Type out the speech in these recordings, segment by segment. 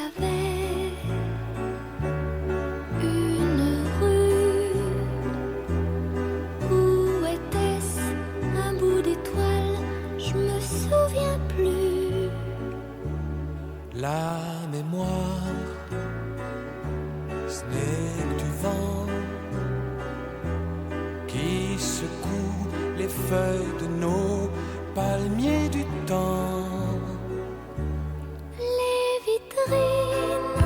avait une rue. Où était-ce un bout d'étoile? Je me souviens plus. La mémoire, ce n'est que du vent qui secoue les feuilles de nos palmiers du temps. Les vitrines,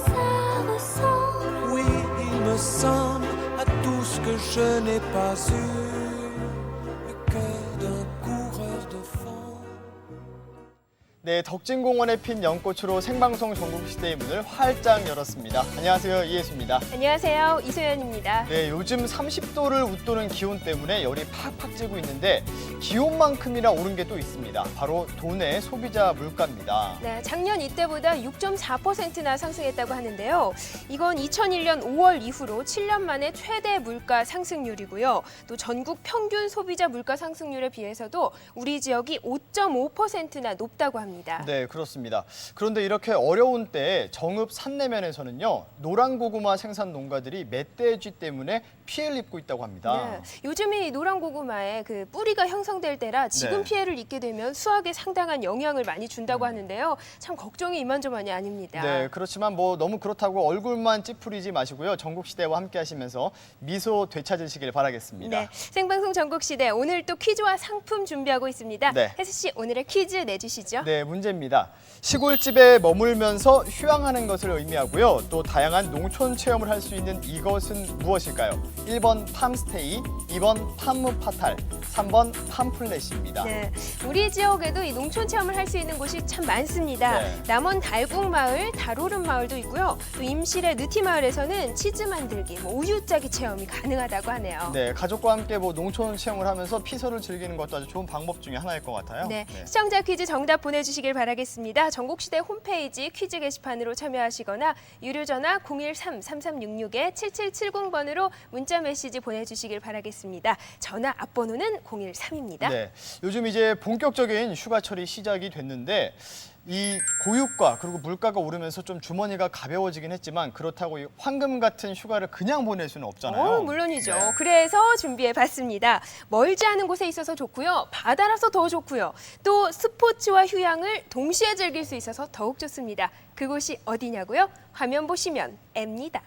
ça ressemble. Oui, il me semble à tout ce que je n'ai pas eu, le cœur d'un coureur de fond. 네, 덕진공원에 핀 연꽃으로 생방송 전국시대의 문을 활짝 열었습니다. 안녕하세요, 이혜수입니다. 안녕하세요, 이소연입니다. 네, 요즘 30도를 웃도는 기온 때문에 열이 팍팍 찌고 있는데 기온만큼이나 오른 게 또 있습니다. 바로 도내 소비자 물가입니다. 네, 작년 이때보다 6.4%나 상승했다고 하는데요. 이건 2001년 5월 이후로 7년 만에 최대 물가 상승률이고요. 또 전국 평균 소비자 물가 상승률에 비해서도 우리 지역이 5.5%나 높다고 합니다. 네, 그렇습니다. 그런데 이렇게 어려운 때에 정읍 산내면에서는요, 노란 고구마 생산 농가들이 멧돼지 때문에 피해를 입고 있다고 합니다. 네, 요즘이 노란 고구마의 그 뿌리가 형성될 때라 지금 네. 피해를 입게 되면 수확에 상당한 영향을 많이 준다고 하는데요. 참 걱정이 이만저만이 아닙니다. 네, 그렇지만 뭐 너무 그렇다고 얼굴만 찌푸리지 마시고요. 전국시대와 함께 하시면서 미소 되찾으시길 바라겠습니다. 네, 생방송 전국시대 오늘 또 퀴즈와 상품 준비하고 있습니다. 네. 혜수 씨 오늘의 퀴즈 내주시죠. 네, 문제입니다. 시골집에 머물면서 휴양하는 것을 의미하고요. 또 다양한 농촌 체험을 할 수 있는 이것은 무엇일까요? 1번 팜스테이, 2번 팜무파탈, 3번 팜플렛입니다. 네, 우리 지역에도 이 농촌 체험을 할 수 있는 곳이 참 많습니다. 네. 남원 달국마을, 달오름 마을도 있고요. 또 임실의 느티마을에서는 치즈 만들기, 우유 짜기 체험이 가능하다고 하네요. 네, 가족과 함께 뭐 농촌 체험을 하면서 피서를 즐기는 것도 아주 좋은 방법 중에 하나일 것 같아요. 네, 시청자 퀴즈 정답 보내주시길 바라겠습니다. 전국시대 홈페이지 퀴즈 게시판으로 참여하시거나 유료 전화 013-3366-7770번으로 문자 메시지 보내주시길 바라겠습니다. 전화 앞번호는 013입니다. 네, 요즘 이제 본격적인 휴가철이 시작이 됐는데 이 고유가 그리고 물가가 오르면서 좀 주머니가 가벼워지긴 했지만 그렇다고 이 황금 같은 휴가를 그냥 보낼 수는 없잖아요. 물론이죠. 네. 그래서 준비해봤습니다. 멀지 않은 곳에 있어서 좋고요. 바다라서 더 좋고요. 또 스포츠와 휴양을 동시에 즐길 수 있어서 더욱 좋습니다. 그곳이 어디냐고요? 화면 보시면 앱니다.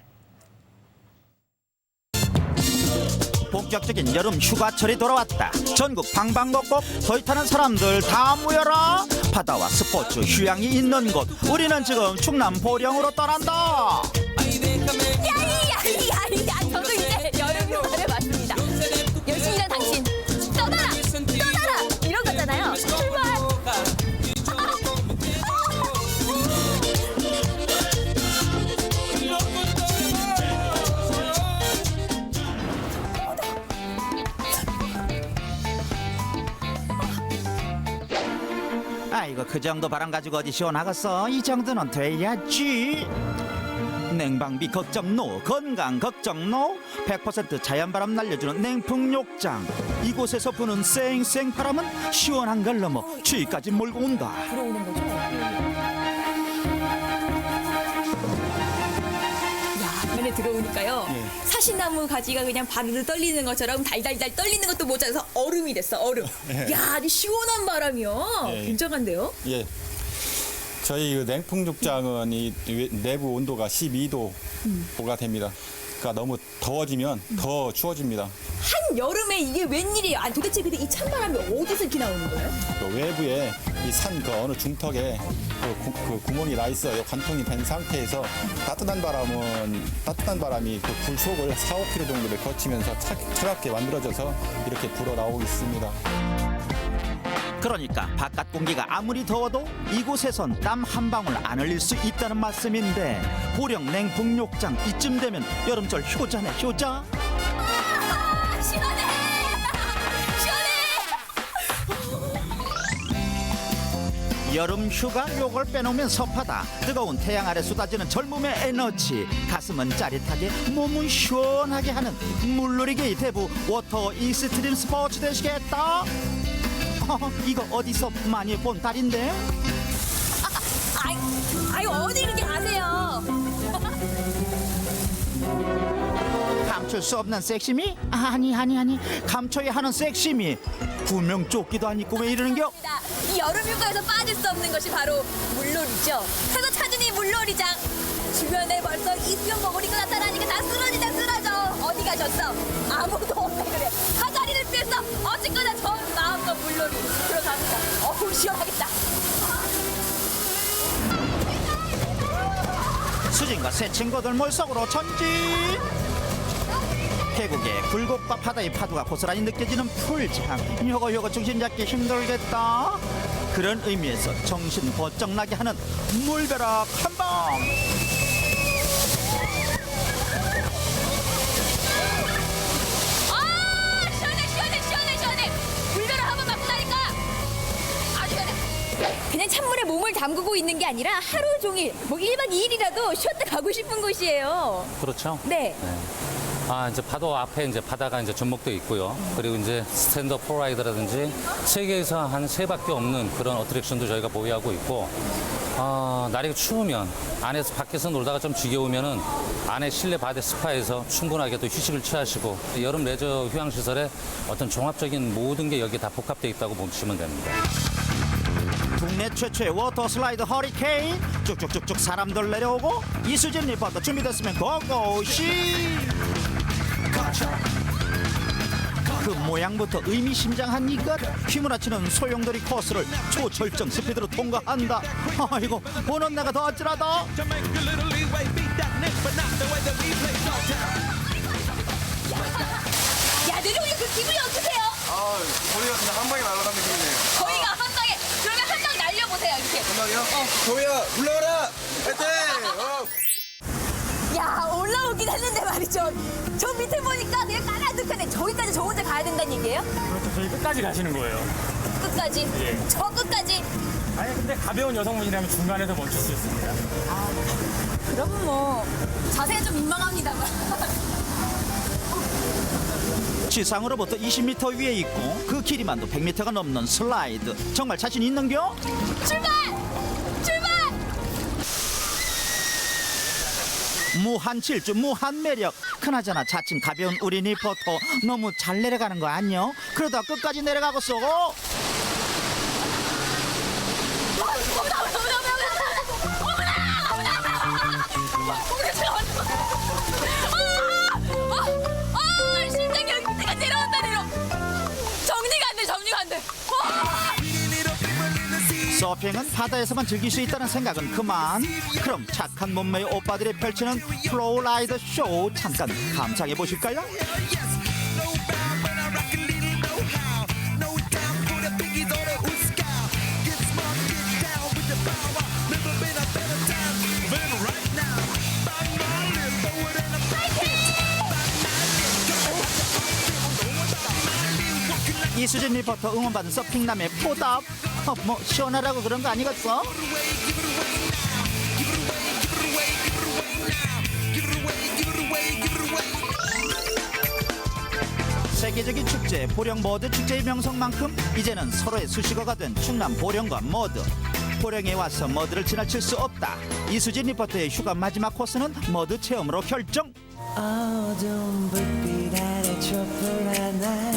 본격적인 여름 휴가철이 돌아왔다. 전국 방방곡곡 더위 타는 사람들 다 모여라. 바다와 스포츠 휴양이 있는 곳. 우리는 지금 충남 보령으로 떠난다. 야야야야 저도 이제 여름 휴가를 왔습니다. 열심히 일한 당신 떠나라 이런 거잖아요. 출발. 아이고 그 정도 바람 가지고 어디 시원하겠어. 이 정도는 돼야지. 냉방비 걱정 노, 건강 걱정 노. 100% 자연바람 날려주는 냉풍욕장. 이곳에서 부는 쌩쌩 바람은 시원한 걸 넘어 추위까지 몰고 온다. 들어오는 거죠? 야 안에 들어오니까요. 사시나무 가지가 그냥 바르르 떨리는 것처럼 달달달 떨리는 것도 모자라서 얼음이 됐어 얼음. 야 아주 시원한 바람이요. 굉장한데요? 예. 저희 그 냉풍육장은 이 내부 온도가 12도가 됩니다. 그러니까 너무 더워지면 더 추워집니다. 한 여름에 이게 웬일이에요? 아니 도대체 근데 이 찬바람이 어디서 이렇게 나오는 거예요? 또 외부에 이 산 그 어느 중턱에 그 구멍이 나 있어요. 관통이 된 상태에서 따뜻한 바람이 그 불 속을 4-5km 정도를 거치면서 차갑게 만들어져서 이렇게 불어 나오고 있습니다. 그러니까 바깥 공기가 아무리 더워도 이곳에선 땀 한 방울 안 흘릴 수 있다는 말씀인데 보령 냉풍욕장 이쯤 되면 여름철 효자네 효자. 시원해! 여름 휴가 요걸 빼놓으면 섭하다. 뜨거운 태양 아래 쏟아지는 젊음의 에너지. 가슴은 짜릿하게 몸은 시원하게 하는 물놀이계의 대부 워터 익스트림 스포츠 되시겠다. 이거 어디서 많이 본 달인데? 아이 어디 이렇게 가세요? 감출 수 없는 섹시미? 아니 감춰야 하는 섹시미. 분명 조끼도 안 입고 왜 이러는겨? 이 여름 휴가에서 빠질 수 없는 것이 바로 물놀이죠. 그래서 찾은 이 물놀이장. 주변에 벌써 이수영 머구리가 나타나니까 다 쓰러져. 어디 가셨어? 아무도 없네 그래. 사자리를 피해서 어쨌거나 저 마음껏 물놀이 들어갑니다. 어우 시원하겠다. 수진과 새 친구들 물속으로 전진. 계곡의 굴곡과 바다의 파도가 고스란히 느껴지는 풀장. 요거 정신 잡기 힘들겠다. 그런 의미에서 정신 번쩍 나게 하는 물벼락 한 방. 아 시원해. 물벼락 한번 맞고 나니까 아주 시원해. 그냥 찬물에 몸을 담그고 있는 게 아니라 하루 종일 뭐 1박 2일이라도 쉬었다 가고 싶은 곳이에요. 그렇죠. 네. 이제 파도 앞에 이제 바다가 이제 접목돼 있고요. 그리고 이제 스탠드업 플라이드라든지 세계에서 한 3밖에 없는 그런 어트랙션도 저희가 보유하고 있고, 날이 추우면 안에서 밖에서 놀다가 좀 지겨우면은 안에 실내 바다 스파에서 충분하게 또 휴식을 취하시고 여름 레저 휴양 시설에 어떤 종합적인 모든 게 여기 다 복합돼 있다고 보시면 됩니다. 국내 최초의 워터 슬라이드 허리케인. 쭉쭉쭉쭉 사람들 내려오고 이수진 리포터 준비됐으면 고고시. 그 모양부터 의미심장한 이것. 휘몰아치는 소용돌이 코스를 초절정 스피드로 통과한다. 아이고 보는 내가 더 어찌라다. 야 내려오니까 그 기분이 어떠세요? 저희가 그냥 한 방에 날아가는 기분이에요. 저희가 한 방에 그러면 한 방 날려보세요 이렇게. 한 방이요? 저희야 올라오라! 화이팅! 야 올라오긴 했는데 말이죠. 저 밑에 보니까 되게 까마득하네. 저기까지 저 혼자 가야 된다는 얘기예요? 그렇죠. 저희 끝까지 가시는 거예요. 끝까지? 예. 저 끝까지? 아니 근데 가벼운 여성분이라면 중간에서 멈출 수 있습니다. 그러면 뭐 자세가 좀 민망합니다만. 지상으로부터 20m 위에 있고 그 길이만도 100m가 넘는 슬라이드. 정말 자신 있는겨? 출발! 무한 질주 무한 매력. 그나저나 자칭 가벼운 우리 리포터 너무 잘 내려가는 거 아니요? 그러다 끝까지 내려가고 쏘고. 심장이 내가 내려간다 내려. 정리가 안 돼. 서핑은 바다에서만 즐길 수 있다는 생각은 그만. 그럼 착한 몸매의 오빠들이 펼치는 플로우라이더 쇼 잠깐 감상해 보실까요? 이수진 리포터 응원받은 서핑남의 포답. 뭐 시원하라고 그런 거 아니겠어? 세계적인 축제 보령 머드 축제의 명성만큼 이제는 서로의 수식어가 된 충남 보령과 머드. 보령에 와서 머드를 지나칠 수 없다. 이수진 리포터의 휴가 마지막 코스는 머드 체험으로 결정. 어두운 불빛 아래 촛불 하나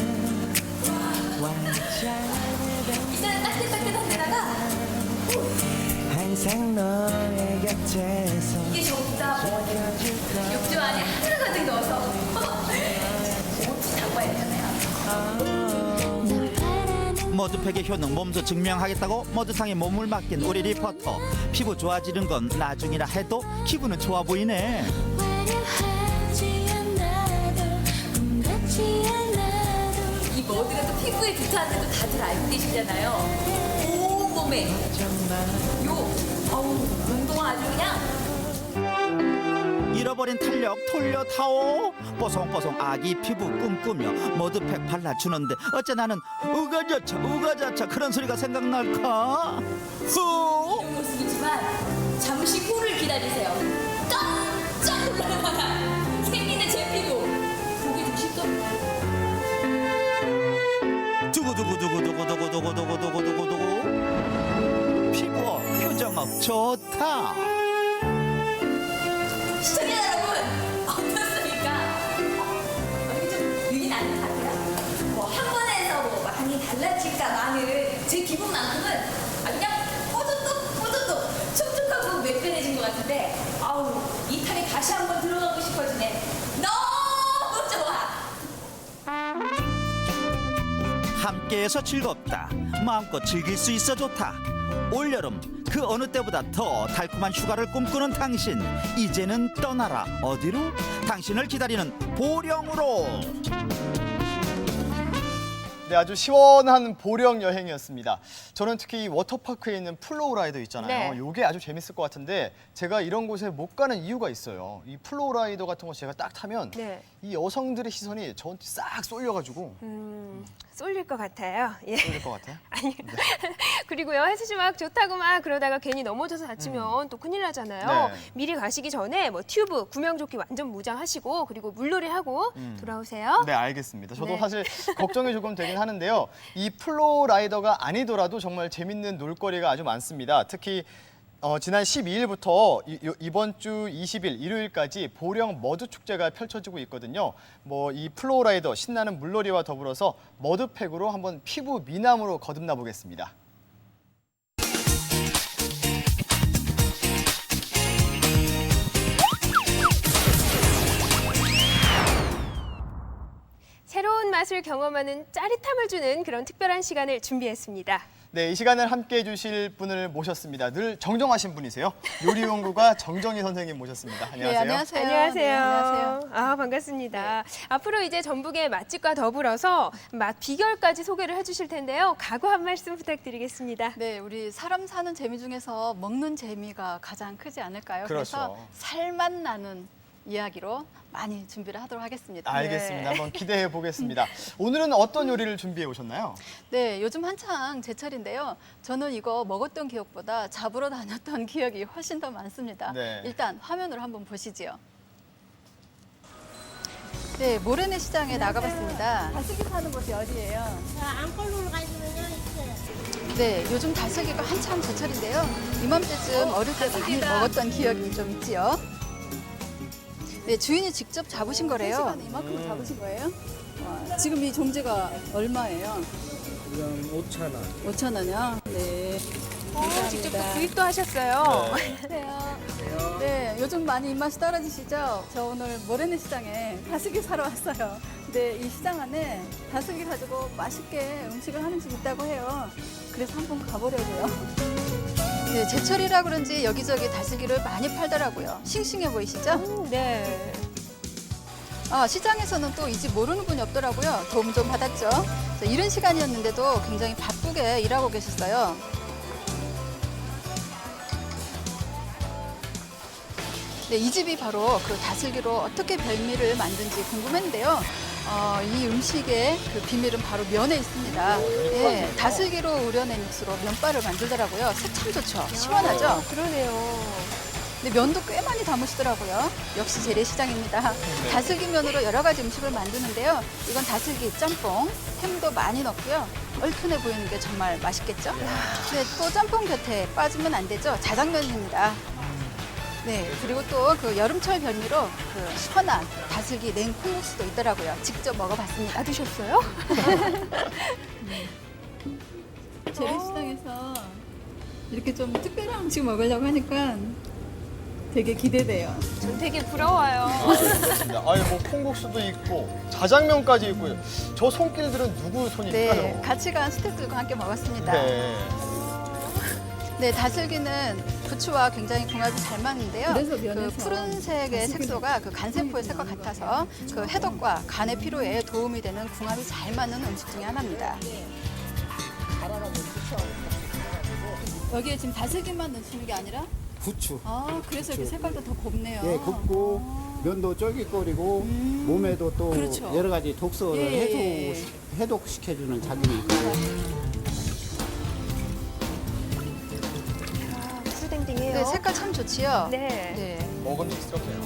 이제는 따뜻한 데다가 항상 너의 곁에서 이게 좋다. 욕조 안에 한줄 가득 넣어서 옷 잡아야 되잖아요. 머드팩의 효능 몸소 증명하겠다고 머드상에 몸을 맡긴 우리 리포터. 피부 좋아지는 건 나중이라 해도 기분은 좋아 보이네. 화려하지 않아도 꿈같지 않아도 이 머드가 또 피부에 좋다는 거 다들 알고 계시잖아요. 온몸에 운동화 아주 그냥 잃어버린 탄력 돌려타오. 뽀송뽀송 아기 피부 꿈꾸며 머드팩 발라주는데 어째 나는 우가자차 그런 소리가 생각날까? 후. 이런 모습이지만 잠시 후를 기다리세요. 깜짝 놀랄 만한 생리대 제 피부 보기 좀 쉽거든요. 두구두구두구두구두구두구두구두구두구. 피부와 표정 제법 좋다. 시청자 여러분 어떻습니까? 이게 좀 눈이 나는 것 같아요. 뭐 한 번에서 뭐 많이 달라질까마는 제 기분만큼은 그냥 뽀득뽀득 촉촉하고 매끈해진 것 같은데 아우 이 탈이 다시 한번 들어가고 싶어지네. 너무 좋아. 함께해서 즐겁다. 마음껏 즐길 수 있어 좋다. 올여름 그 어느 때보다 더 달콤한 휴가를 꿈꾸는 당신, 이제는 떠나라. 어디로? 당신을 기다리는 보령으로. 네, 아주 시원한 보령 여행이었습니다. 저는 특히 이 워터파크에 있는 플로우라이더 있잖아요. 네. 이게 아주 재밌을 것 같은데 제가 이런 곳에 못 가는 이유가 있어요. 이 플로우라이더 같은 거 제가 딱 타면 네. 이 여성들의 시선이 저한테 싹 쏠려가지고 쏠릴 것 같아요. 예. 쏠릴 것 같아요. 아니 그리고요 해수지 막 좋다고 막 그러다가 괜히 넘어져서 다치면 또 큰일 나잖아요. 네. 미리 가시기 전에 뭐 튜브 구명조끼 완전 무장하시고 그리고 물놀이 하고 돌아오세요. 네, 알겠습니다. 저도 네. 사실 걱정이 조금 되긴 하는데요. 이 플로우라이더가 아니더라도 정말 재밌는 놀거리가 아주 많습니다. 특히 지난 12일부터 이번 주 20일 일요일까지 보령 머드 축제가 펼쳐지고 있거든요. 뭐 이 플로우라이더 신나는 물놀이와 더불어서 머드팩으로 한번 피부 미남으로 거듭나 보겠습니다. 새로운 맛을 경험하는 짜릿함을 주는 그런 특별한 시간을 준비했습니다. 네, 이 시간을 함께해 주실 분을 모셨습니다. 늘 정정하신 분이세요. 요리연구가 정정희 선생님 모셨습니다. 안녕하세요. 안녕하세요. 안녕하세요. 네, 안녕하세요. 아, 반갑습니다. 앞으로 이제 전북의 맛집과 더불어서 맛 비결까지 소개를 해주실 텐데요. 각오 한 말씀 부탁드리겠습니다. 네, 우리 사람 사는 재미 중에서 먹는 재미가 가장 크지 않을까요? 그렇죠. 그래서 살맛 나는 이야기로 많이 준비를 하도록 하겠습니다. 알겠습니다. 한번 기대해 보겠습니다. 오늘은 어떤 요리를 준비해 오셨나요? 네, 요즘 한창 제철인데요. 저는 이거 먹었던 기억보다 잡으러 다녔던 기억이 훨씬 더 많습니다. 네. 일단 화면으로 한번 보시지요. 네, 모래내 시장에 나가봤습니다. 다슬기 파는 곳이 어디예요? 안골로 가 있으면요 있어요. 네, 요즘 다슬기가 한창 제철인데요. 이맘때쯤 어릴 때 많이 먹었던 기억이 좀 있지요. 네, 주인이 직접 잡으신 거래요. 이만큼 잡으신 거예요? 와, 지금 이 종지가 얼마예요? 지금 5,000원. 5,000원이요? 네. 직접 또 감사합니다. 구입도 하셨어요. 안녕하세요. 네, 요즘 많이 입맛이 떨어지시죠? 저 오늘 모래내 시장에 다슬기 사러 왔어요. 근데 이 시장 안에 다슬기 가지고 맛있게 음식을 하는 집 있다고 해요. 그래서 한번 가보려고요. 네, 제철이라 그런지 여기저기 다슬기를 많이 팔더라고요. 싱싱해 보이시죠? 네. 아, 시장에서는 또 이 집 모르는 분이 없더라고요. 도움 좀 받았죠. 자, 이른 시간이었는데도 굉장히 바쁘게 일하고 계셨어요. 네, 이 집이 바로 그 다슬기로 어떻게 별미를 만든지 궁금했는데요. 이 음식의 그 비밀은 바로 면에 있습니다. 네, 다슬기로 우려낸 육수로 면발을 만들더라고요. 색 참 좋죠. 시원하죠? 그러네요. 근데 면도 꽤 많이 담으시더라고요. 역시 재래시장입니다. 다슬기 면으로 여러 가지 음식을 만드는데요. 이건 다슬기 짬뽕, 햄도 많이 넣고요. 얼큰해 보이는 게 정말 맛있겠죠? 네, 또 짬뽕 곁에 빠지면 안 되죠. 자장면입니다. 네, 그리고 또 그 여름철 별미로 그 시원한 다슬기 냉콩국수도 있더라고요. 직접 먹어봤습니다. 드셨어요? 재래시장에서 이렇게 좀 특별한 음식 먹으려고 하니까 되게 기대돼요. 전 되게 부러워요. 그렇습니다. 아니 뭐 콩국수도 있고 자장면까지 있고요. 저 손길들은 누구 손일까요? 네, 같이 간 스태프들과 함께 먹었습니다. 네. 네, 다슬기는 부추와 굉장히 궁합이 잘 맞는데요. 그 푸른색의 색소가 그 간세포의 색과 같아서 그 해독과 간의 피로에 도움이 되는 궁합이 잘 맞는 음식 중에 하나입니다. 여기에 지금 다슬기만 넣으시는 게 아니라? 부추. 아, 그래서 이렇게 색깔도 더 곱네요. 예, 굽고 면도 쫄깃거리고 몸에도 또 그렇죠. 여러 가지 독소를 예. 해독시켜주는 작용이 있고요. 수댕댕해요. 네, 색깔 참 좋지요? 네. 네. 먹음직스럽네요.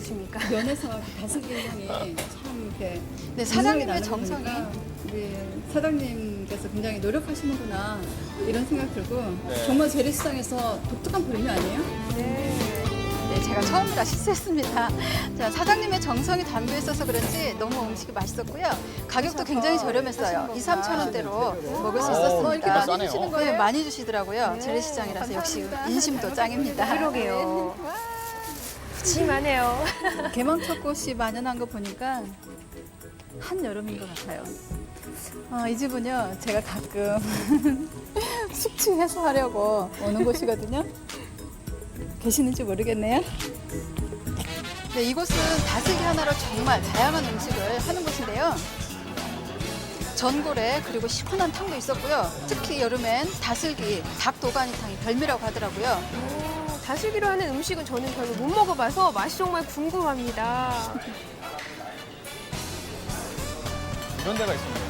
드십니까? 면에서 다슬기 향이 참 이렇게 네, 사장님의 나는 거 정성이 보니까 우리 사장님께서 굉장히 노력하시는구나 이런 생각 들고 네. 정말 재래시장에서 독특한 별미 아니에요? 네, 제가 처음이라 실수했습니다. 자, 사장님의 정성이 담겨 있어서 그런지 너무 음식이 맛있었고요. 가격도 굉장히 저렴했어요. 2, 3천 원대로 먹을 수 있었습니다. 이렇게 많이 싸네요. 주시는 거예요? 네, 많이 주시더라고요. 재래시장이라서 역시 인심도 짱입니다. 그러게요. 푸짐하네요. 개망초꽃이 만연한 거 보니까 한여름인 것 같아요. 이 집은요, 제가 가끔 숙취 해소하려고 오는 곳이거든요. 계시는지 모르겠네요. 네, 이곳은 다슬기 하나로 정말 다양한 음식을 하는 곳인데요. 전골에 그리고 시원한 탕도 있었고요. 특히 여름엔 다슬기, 닭도가니탕이 별미라고 하더라고요. 다슬기로 하는 음식은 저는 별로 못 먹어봐서 맛이 정말 궁금합니다. 이런 데가 있습니다.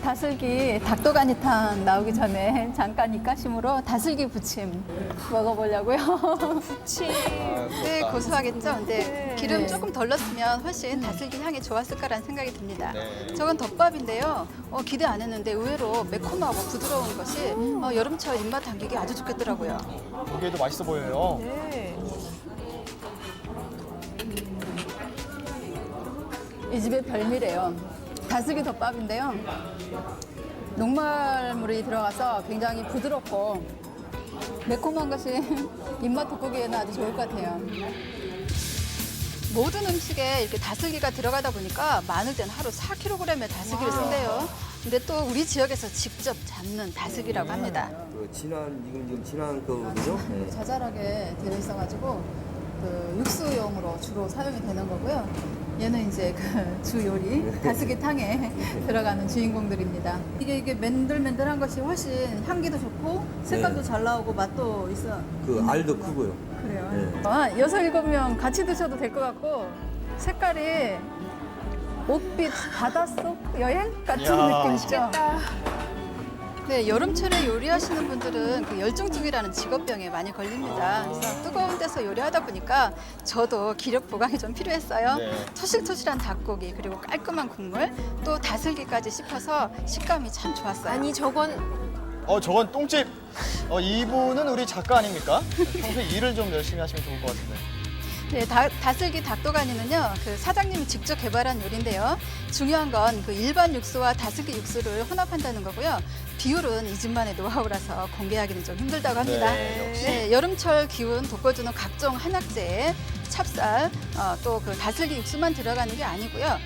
다슬기 닭도가니탕 나오기 전에 잠깐 입가심으로 다슬기 부침 먹어보려고요. 부침. 네, 고소하겠죠? 근데 네. 기름 조금 덜 넣었으면 훨씬 다슬기 향이 좋았을 거라는 생각이 듭니다. 네. 저건 덮밥인데요. 기대 안 했는데 의외로 매콤하고 부드러운 것이 여름철 입맛 당기기 아주 좋겠더라고요. 보기에도 맛있어 보여요. 네. 이 집의 별미래요. 다슬기 덮밥인데요. 녹말물이 들어가서 굉장히 부드럽고 매콤한 것이 입맛 돋구기에는 아주 좋을 것 같아요. 모든 음식에 이렇게 다슬기가 들어가다 보니까 많을땐 하루 4kg의 다슬기를 쓴대요. 근데 또 우리 지역에서 직접 잡는 다슬기라고 합니다. 지금 진한 거거든요. 네. 자잘하게 되어 있어가지고 그 육수용으로 주로 사용이 되는 거고요. 얘는 이제 그 주 요리 다슬기탕에 들어가는 주인공들입니다. 이게 맨들맨들한 것이 훨씬 향기도 좋고 색깔도 잘 나오고 맛도 있어. 그 알도 크고요. 그래요. 네. 6, 7명 같이 드셔도 될 것 같고 색깔이 옥빛 바닷속 여행 같은 이야. 느낌 있죠? 네, 여름철에 요리하시는 분들은 그 열중증이라는 직업병에 많이 걸립니다. 그래서 뜨거운 데서 요리하다 보니까 저도 기력 보강이 좀 필요했어요. 네. 토실토실한 닭고기 그리고 깔끔한 국물 또 다슬기까지 씹혀서 식감이 참 좋았어요. 아니 저건 저건 똥집. 이분은 우리 작가 아닙니까? 평소에 일을 좀 열심히 하시면 좋을 것 같은데. 네, 다슬기 닭도가니는요, 그 사장님이 직접 개발한 요리인데요. 중요한 건 그 일반 육수와 다슬기 육수를 혼합한다는 거고요. 비율은 이 집만의 노하우라서 공개하기는 좀 힘들다고 합니다. 네, 역시. 네, 여름철 기운 돋궈주는 각종 한약재에 찹쌀, 또 그 다슬기 육수만 들어가는 게 아니고요.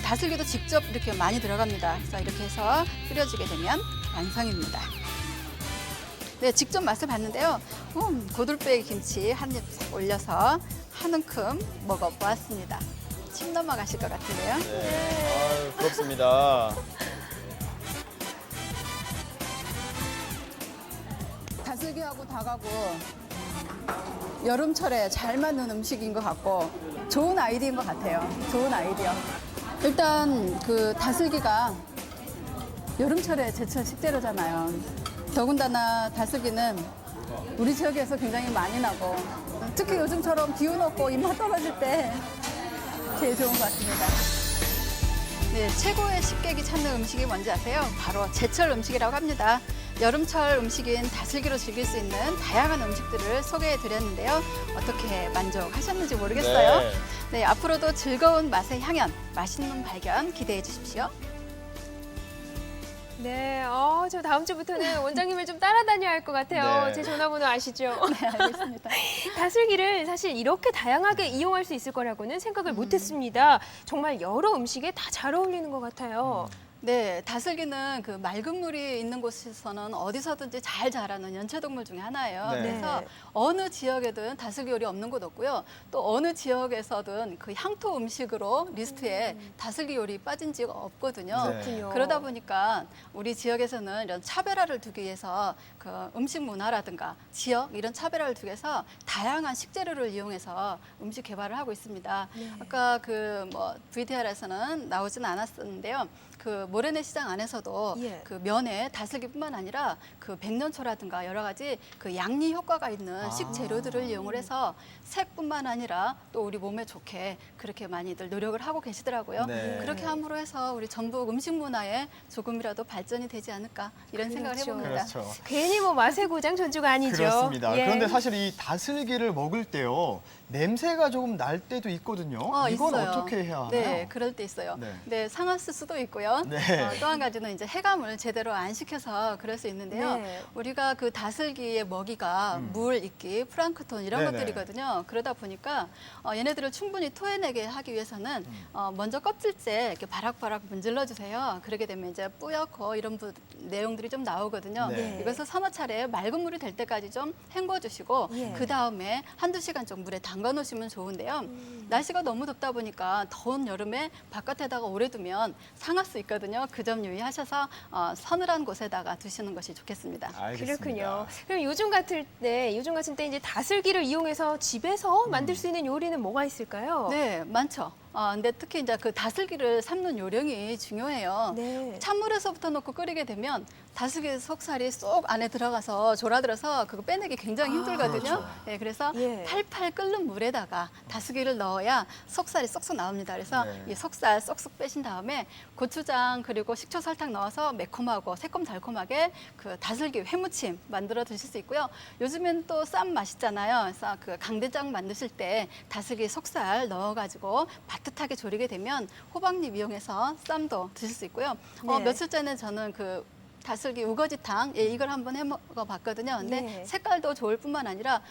다슬기도 직접 이렇게 많이 들어갑니다. 그래서 이렇게 해서 끓여주게 되면 완성입니다. 네, 직접 맛을 봤는데요. 고들빼기 김치 한 입 올려서 한 움큼 먹어보았습니다. 침 넘어가실 것 같은데요. 네. 아유, 부럽습니다. 다슬기하고 닭하고 여름철에 잘 맞는 음식인 것 같고 좋은 아이디어인 것 같아요. 좋은 아이디어. 일단 그 다슬기가 여름철에 제철 식재료잖아요. 더군다나 다슬기는 우리 지역에서 굉장히 많이 나고 특히 요즘처럼 기운 없고 입맛 떨어질 때 제일 좋은 것 같습니다. 네, 최고의 식객이 찾는 음식이 뭔지 아세요? 바로 제철 음식이라고 합니다. 여름철 음식인 다슬기로 즐길 수 있는 다양한 음식들을 소개해 드렸는데요. 어떻게 만족하셨는지 모르겠어요. 네. 네, 앞으로도 즐거운 맛의 향연, 맛있는 발견 기대해 주십시오. 네, 저 다음 주부터는 원장님을 좀 따라다녀야 할 것 같아요. 네. 제 전화번호 아시죠? 네, 알겠습니다. 다슬기를 사실 이렇게 다양하게 이용할 수 있을 거라고는 생각을 못했습니다. 정말 여러 음식에 다 잘 어울리는 것 같아요. 네, 다슬기는 그 맑은 물이 있는 곳에서는 어디서든지 잘 자라는 연체동물 중에 하나예요. 네. 그래서 어느 지역에든 다슬기 요리 없는 곳 없고요. 또 어느 지역에서든 그 향토 음식으로 리스트에 다슬기 요리 빠진 지가 없거든요. 네. 그렇군요. 그러다 보니까 우리 지역에서는 이런 차별화를 두기 위해서 그 음식 문화라든가 지역 이런 차별화를 두기 위해서 다양한 식재료를 이용해서 음식 개발을 하고 있습니다. 아까 그 VTR에서는 나오진 않았었는데요. 그 모래내 시장 안에서도 예. 그 면에 다슬기뿐만 아니라 그 백년초라든가 여러 가지 그 양리 효과가 있는 식재료들을 이용을 해서 색뿐만 아니라 또 우리 몸에 좋게 그렇게 많이들 노력을 하고 계시더라고요. 네. 그렇게 함으로 해서 우리 전북 음식 문화에 조금이라도 발전이 되지 않을까 이런 생각을 해봅니다. 그렇죠. 괜히 뭐 맛의 고장 전주가 아니죠. 그렇습니다. 예. 그런데 사실 이 다슬기를 먹을 때요. 냄새가 조금 날 때도 있거든요. 이건 있어요. 어떻게 해야 하나요? 네, 그럴 때 있어요. 네. 네, 상했을 수도 있고요. 네. 또 한 가지는 이제 해감을 제대로 안 시켜서 그럴 수 있는데요. 네. 우리가 그 다슬기의 먹이가 물, 이끼, 플랑크톤 이런 네네. 것들이거든요. 그러다 보니까 얘네들을 충분히 토해내게 하기 위해서는 먼저 껍질째 이렇게 바락바락 문질러 주세요. 그러게 되면 이제 뿌옇고 이런 내용들이 좀 나오거든요. 네. 이것을 서너 차례 맑은 물이 될 때까지 좀 헹궈 주시고 예. 그 다음에 한두 시간 좀 물에 담가 놓으시면 좋은데요. 날씨가 너무 덥다 보니까 더운 여름에 바깥에다가 오래 두면 상할 수 있거든요. 그 점 유의하셔서 서늘한 곳에다가 두시는 것이 좋겠습니다. 알겠습니다. 그렇군요. 그럼 요즘 같은 때 이제 다슬기를 이용해서 집에서 만들 수 있는 요리는 뭐가 있을까요? 네, 많죠. 근데 특히 이제 그 다슬기를 삶는 요령이 중요해요. 네. 찬물에서부터 넣고 끓이게 되면 다슬기 속살이 쏙 안에 들어가서 졸아들어서 그거 빼내기 굉장히 힘들거든요. 그렇죠. 네, 그래서 예. 팔팔 끓는 물에다가 다슬기를 넣어야 속살이 쏙쏙 나옵니다. 그래서 네. 이 속살 쏙쏙 빼신 다음에 고추장 그리고 식초, 설탕 넣어서 매콤하고 새콤달콤하게 그 다슬기 회무침 만들어 드실 수 있고요. 요즘엔 또 쌈 맛있잖아요. 그래서 그 강대장 만드실 때 다슬기 속살 넣어가지고 바듯하게 졸이게 되면 호박잎 이용해서 쌈도 드실 수 있고요. 네. 며칠 전에 저는 그 다슬기 우거지탕 이걸 한번 해 먹어봤거든요. 근데 네. 색깔도 좋을 뿐만 아니라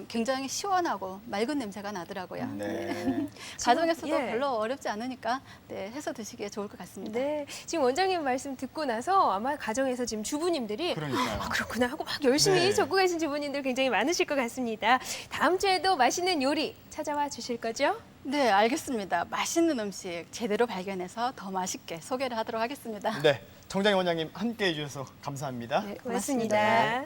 굉장히 시원하고 맑은 냄새가 나더라고요. 네. 가정에서도 예. 별로 어렵지 않으니까 네, 해서 드시기에 좋을 것 같습니다. 네, 지금 원장님 말씀 듣고 나서 아마 가정에서 지금 주부님들이 그러니까요. 그렇구나 하고 막 열심히 네. 적고 계신 주부님들 굉장히 많으실 것 같습니다. 다음 주에도 맛있는 요리 찾아와 주실 거죠? 네, 알겠습니다. 맛있는 음식 제대로 발견해서 더 맛있게 소개를 하도록 하겠습니다. 네. 정장희 원장님 함께해 주셔서 감사합니다. 네, 고맙습니다.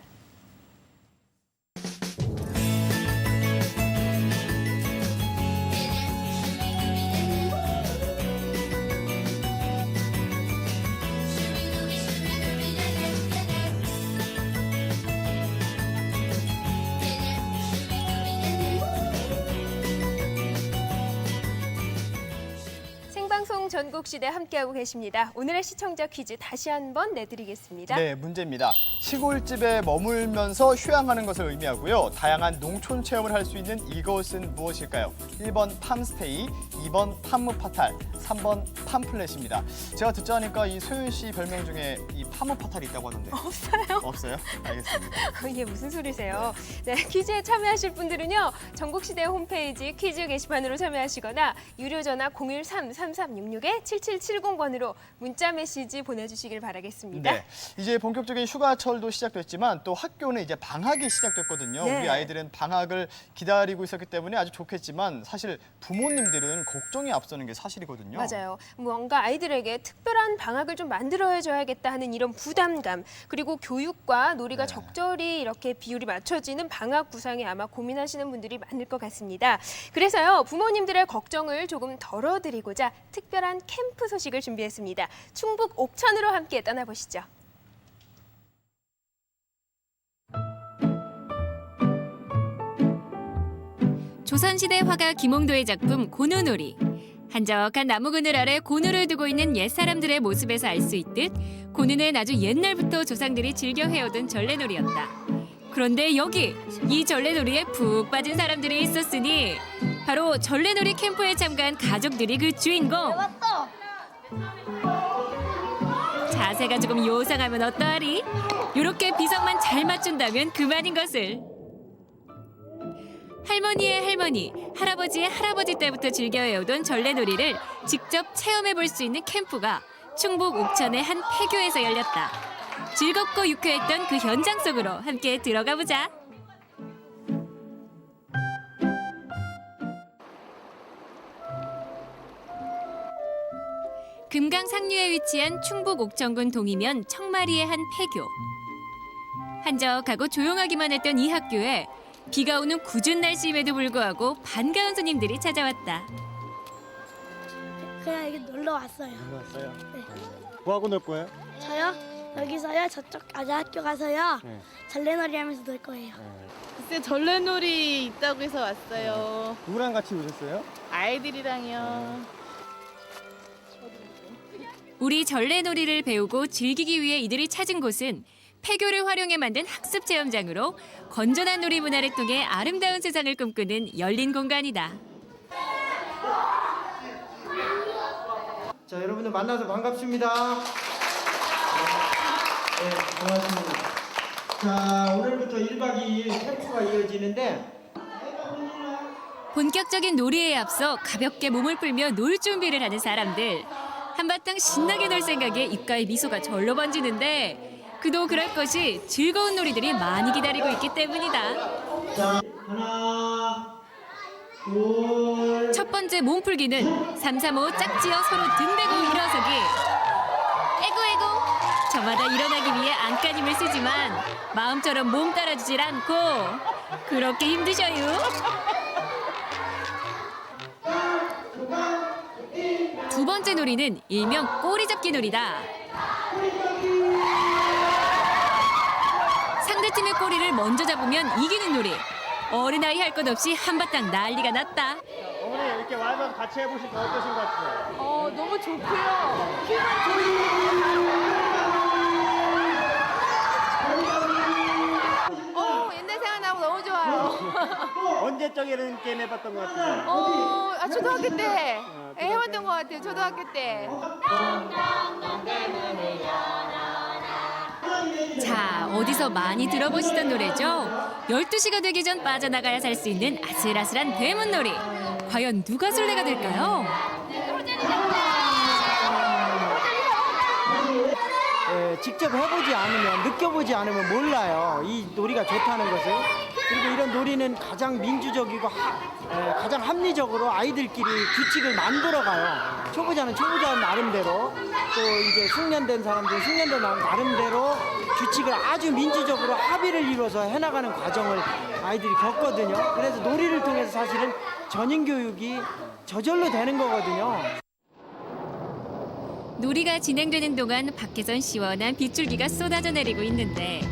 생방송 전국시대 함께하고 계십니다. 오늘의 시청자 퀴즈 다시 한번 내드리겠습니다. 네, 문제입니다. 시골집에 머물면서 휴양하는 것을 의미하고요. 다양한 농촌 체험을 할 수 있는 이것은 무엇일까요? 1번 팜스테이, 2번 팜무파탈, 3번 팜플렛입니다. 제가 듣자 하니까 이 소윤 씨 별명 중에 이 팜무파탈이 있다고 하던데. 없어요? 없어요? 알겠습니다. 이게 무슨 소리세요? 네, 퀴즈에 참여하실 분들은요. 전국시대 홈페이지 퀴즈 게시판으로 참여하시거나 유료 전화 013-3366-7770번으로 문자 메시지 보내주시길 바라겠습니다. 네, 이제 본격적인 휴가철도 시작됐지만 또 학교는 이제 방학이 시작됐거든요. 네. 우리 아이들은 방학을 기다리고 있었기 때문에 아주 좋겠지만 사실 부모님들은 걱정이 앞서는 게 사실이거든요. 맞아요. 뭔가 아이들에게 특별한 방학을 좀 만들어줘야겠다 하는 이런 부담감, 그리고 교육과 놀이가 네. 적절히 이렇게 비율이 맞춰지는 방학 구상에 아마 고민하시는 분들이 많을 것 같습니다. 그래서요, 부모님들의 걱정을 조금 덜어드리고자 특별한 캠프 소식을 준비했습니다. 충북 옥천으로 함께 떠나보시죠. 조선시대 화가 김홍도의 작품 고누놀이. 한적한 나무 그늘 아래 고누를 두고 있는 옛사람들의 모습에서 알 수 있듯 고누는 아주 옛날부터 조상들이 즐겨 해오던 전래놀이였다. 그런데 여기 이 전래놀이에 푹 빠진 사람들이 있었으니 바로 전래놀이 캠프에 참가한 가족들이 그 주인공. 자세가 조금 요상하면 어떠하리? 요렇게 비석만 잘 맞춘다면 그만인 것을. 할머니의 할머니, 할아버지의 할아버지 때부터 즐겨해오던 전래놀이를 직접 체험해볼 수 있는 캠프가 충북 옥천의 한 폐교에서 열렸다. 즐겁고 유쾌했던 그 현장 속으로 함께 들어가 보자. 금강 상류에 위치한 충북 옥천군 동이면 청마리의 한 폐교. 한적하고 조용하기만 했던 이 학교에 비가 오는 궂은 날씨임에도 불구하고 반가운 손님들이 찾아왔다. 그냥 이게 놀러 왔어요. 놀러 왔어요? 네. 뭐 하고 놀 거예요? 저요? 여기서요? 저쪽 아재학교 가서요. 전래놀이 하면서 놀 거예요. 글쎄 전래놀이 있다고 해서 왔어요. 누구랑 같이 오셨어요? 아이들이랑요. 우리 전래놀이를 배우고 즐기기 위해 이들이 찾은 곳은 폐교를 활용해 만든 학습 체험장으로 건전한 놀이 문화를 통해 아름다운 세상을 꿈꾸는 열린 공간이다. 자, 여러분들 만나서 반갑습니다. 네, 고맙습니다. 자, 오늘부터 1박 2일 캠프가 이어지는데 본격적인 놀이에 앞서 가볍게 몸을 풀며 놀 준비를 하는 사람들. 한바탕 신나게 놀 생각에 입가에 미소가 절로 번지는데 그도 그럴 것이 즐거운 놀이들이 많이 기다리고 있기 때문이다. 자, 하나, 둘. 첫 번째 몸풀기는 3, 3, 5 짝지어 서로 등대고 일어서기. 에고 저마다 일어나기 위해 안간힘을 쓰지만 마음처럼 몸 따라주질 않고 그렇게 힘드셔요. 두 번째 놀이는 일명 꼬리잡기 놀이다. 상대팀의 꼬리를 먼저 잡으면 이기는 놀이. 어린아이 할 것 없이 한바탕 난리가 났다. 어머니 이렇게 와서 같이 해보시니까 어떠신 것 같아요? 너무 좋고요. 옛날 생각나고 너무 좋아요. 언제적 이런 게임 해봤던 것 같아요? 초등학교 때 해봤던 것 같아요. 초등학교 때. 자, 어디서 많이 들어보시던 노래죠? 12시가 되기 전 빠져나가야 살 수 있는 아슬아슬한 대문놀이. 과연 누가 술래가 될까요? 직접 해보지 않으면, 느껴보지 않으면 몰라요. 이 놀이가 좋다는 것을. 그리고 이런 놀이는 가장 민주적이고 가장 합리적으로 아이들끼리 규칙을 만들어가요. 초보자는 초보자 나름대로, 또 이제 숙련된 사람들은 숙련된 나름대로 규칙을 아주 민주적으로 합의를 이루어서 해나가는 과정을 아이들이 겪거든요. 그래서 놀이를 통해서 사실은 전인 교육이 저절로 되는 거거든요. 놀이가 진행되는 동안 밖에선 시원한 빗줄기가 쏟아져 내리고 있는데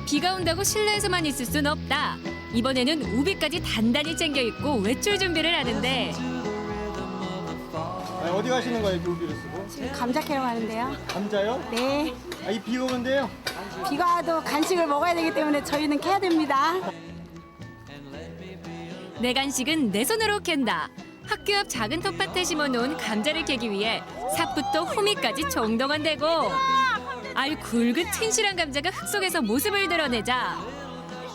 비가 온다고 실내에서만 있을 순 없다. 이번에는 우비까지 단단히 챙겨 입고 외출 준비를 하는데 어디 가시는 거예요, 우비를 쓰고? 지금 감자 캐러 가는데요. 감자요? 네. 이 비 오는데요? 비가 와도 간식을 먹어야 되기 때문에 저희는 캐야 됩니다. 내 간식은 내 손으로 캔다. 학교 앞 작은 텃밭에 심어놓은 감자를 캐기 위해 삽부터 호미까지 총동원되고 알 굵은 튼실한 감자가 흙 속에서 모습을 드러내자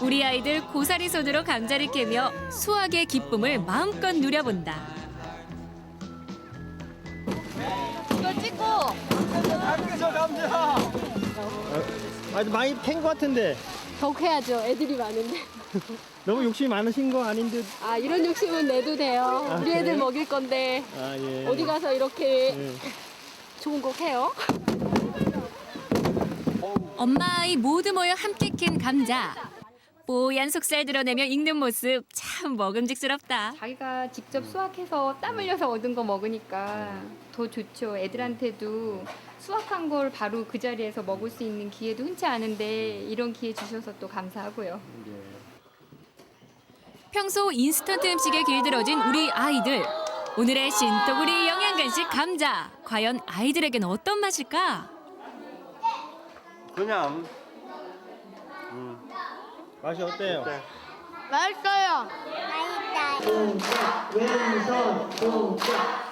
우리 아이들 고사리 손으로 감자를 캐며 수확의 기쁨을 마음껏 누려본다. 이거 찍고. 저 감자! 아주 많이 캔 것 같은데. 더 캐야죠. 애들이 많은데. 너무 욕심이 많으신 거 아닌 듯. 이런 욕심은 내도 돼요. 우리 애들 그래요? 먹일 건데. 예. 어디 가서 이렇게 좋은 거 해요? 엄마 아이 모두 모여 함께 캔 감자. 뽀얀 속살 드러내며 읽는 모습 참 먹음직스럽다. 자기가 직접 수확해서 땀 흘려서 얻은 거 먹으니까 더 좋죠. 애들한테도 수확한 걸 바로 그 자리에서 먹을 수 있는 기회도 흔치 않은데 이런 기회 주셔서 또 감사하고요. 평소 인스턴트 음식에 길들어진 우리 아이들. 오늘의 신또구리 영양간식 감자. 과연 아이들에겐 어떤 맛일까? 그냥. 맛이 어때요? 맛있어요.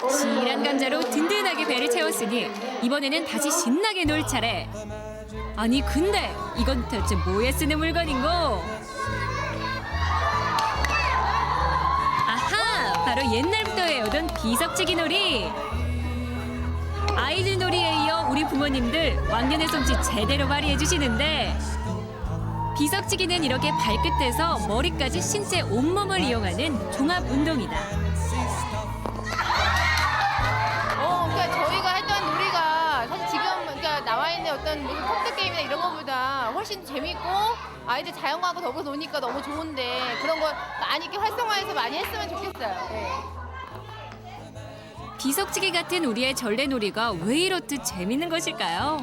실한 감자로 든든하게 배를 채웠으니 이번에는 다시 신나게 놀 차례. 아니 근데 이건 대체 뭐에 쓰는 물건인고? 아하! 바로 옛날부터 해오던 비석치기 놀이. 아이들 놀이에 이어 우리 부모님들 왕년의 솜씨 제대로 발휘해 주시는데 비석치기는 이렇게 발끝에서 머리까지 신체 온몸을 이용하는 종합 운동이다. 그러니까 저희가 했던 놀이가 사실 지금 그러니까 나와 있는 어떤 무슨 컴퓨터 게임이나 이런 것보다 훨씬 재밌고 아이들 자연과하고 더불어 노니까 너무 좋은데 그런 거 많이 이렇게 활성화해서 많이 했으면 좋겠어요. 네. 비석치기 같은 우리의 전래놀이가 왜 이렇듯 재밌는 것일까요?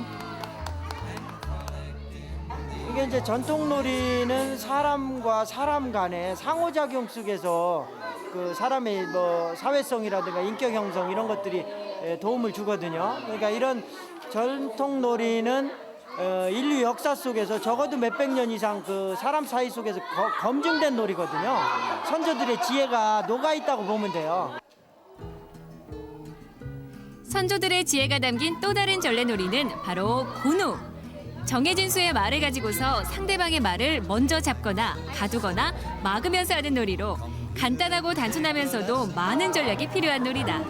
이게 이제 전통놀이는 사람과 사람 간의 상호작용 속에서 그 사람의 뭐 사회성이라든가 인격 형성 이런 것들이 도움을 주거든요. 그러니까 이런 전통놀이는 인류 역사 속에서 적어도 몇백 년 이상 그 사람 사이 속에서 검증된 놀이거든요. 선조들의 지혜가 녹아 있다고 보면 돼요. 선조들의 지혜가 담긴 또 다른 전래놀이는 바로 고누. 정해진 수의 말을 가지고서 상대방의 말을 먼저 잡거나 가두거나 막으면서 하는 놀이로 간단하고 단순하면서도 많은 전략이 필요한 놀이다.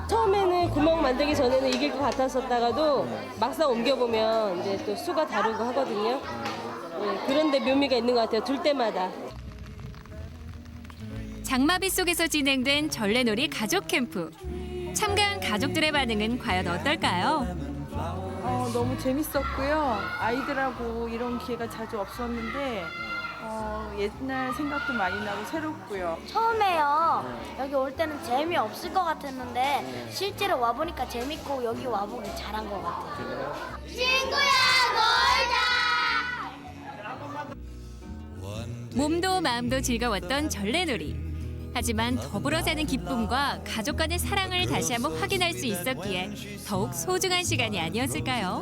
처음에는 구멍 만들기 전에는 이길 것 같았었다가도 막상 옮겨보면 이제 또 수가 다르고 하거든요. 네, 그런데 묘미가 있는 것 같아요. 둘 때마다. 장마비 속에서 진행된 전래놀이 가족 캠프. 참가한 가족들의 반응은 과연 어떨까요? 너무 재밌었고요. 아이들하고 이런 기회가 자주 없었는데 옛날 생각도 많이 나고 새롭고요. 처음에요. 여기 올 때는 재미없을 것 같았는데 실제로 와보니까 재밌고 여기 와보기 잘한 것 같아요. 친구야 놀자! 몸도 마음도 즐거웠던 전래놀이. 하지만 더불어 사는 기쁨과 가족 간의 사랑을 다시 한번 확인할 수 있었기에 더욱 소중한 시간이 아니었을까요?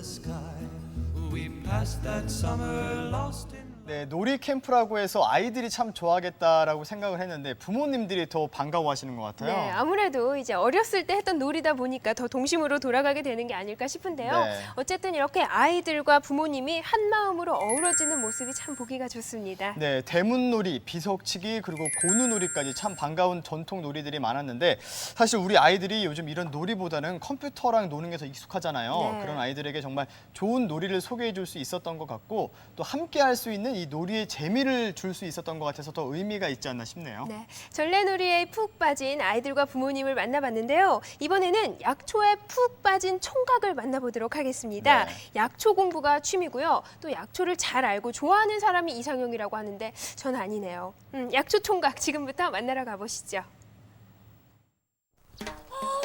네, 놀이 캠프라고 해서 아이들이 참 좋아하겠다라고 생각을 했는데 부모님들이 더 반가워하시는 것 같아요. 네, 아무래도 이제 어렸을 때 했던 놀이다 보니까 더 동심으로 돌아가게 되는 게 아닐까 싶은데요. 네. 어쨌든 이렇게 아이들과 부모님이 한 마음으로 어우러지는 모습이 참 보기가 좋습니다. 네, 대문놀이, 비석치기 그리고 고누놀이까지 참 반가운 전통 놀이들이 많았는데 사실 우리 아이들이 요즘 이런 놀이보다는 컴퓨터랑 노는 게 더 익숙하잖아요. 네. 그런 아이들에게 정말 좋은 놀이를 소개해 줄 수 있었던 것 같고 또 함께 할 수 있는 이 놀이의 재미를 줄 수 있었던 것 같아서 더 의미가 있지 않나 싶네요. 네, 전래놀이에 푹 빠진 아이들과 부모님을 만나봤는데요. 이번에는 약초에 푹 빠진 총각을 만나보도록 하겠습니다. 네. 약초 공부가 취미고요. 또 약초를 잘 알고 좋아하는 사람이 이상형이라고 하는데 전 아니네요. 약초 총각 지금부터 만나러 가보시죠.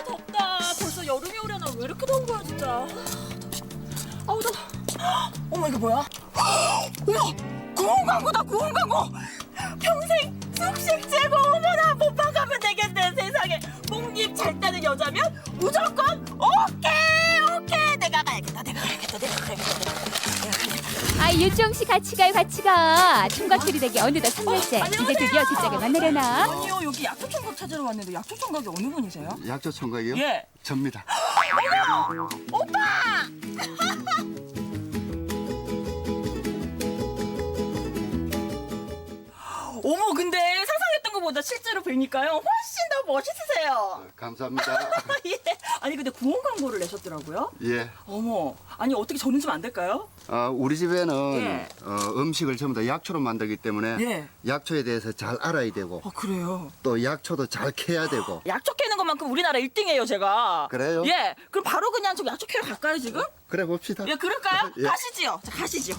덥다. 벌써 여름이 오려나 왜 이렇게 더운 거야 진짜. 아우 더워. 어머 이거 뭐야? 어머 구운 광고다 구운 광고. 평생 쑥식 제거 어머나 못 봐가면 되겠네 세상에. 뽕잎 잘 따는 여자면 무조건 오케이. 내가 가야겠다. 아, 유정 씨 같이 가요, 같이 가. 총각들이 되게 어느덧 3년째. 이제 드디어 제 짝을 만나려나? 아니요 여기 약초 총각 찾으러 왔는데 약초 총각이 어느 분이세요? 약초 총각이요? 예. 접니다. 어머 오빠. 어머 근데 상상했던 것보다 실제로 뵈니까요 훨씬 더 멋있으세요. 감사합니다. 예. 아니 근데 구원 광고를 내셨더라고요. 예. 어머 아니 어떻게 저는 좀 안 될까요? 우리 집에는 예. 음식을 전부 다 약초로 만들기 때문에 예. 약초에 대해서 잘 알아야 되고 그래요. 또 약초도 잘 캐야 되고. 약초 캐는 것만큼 우리나라 1등이에요 제가. 그래요? 예. 그럼 바로 그냥 저 약초 캐러 갈까요 지금? 그래 봅시다. 예 그럴까요? 예. 가시지요. 자, 가시죠.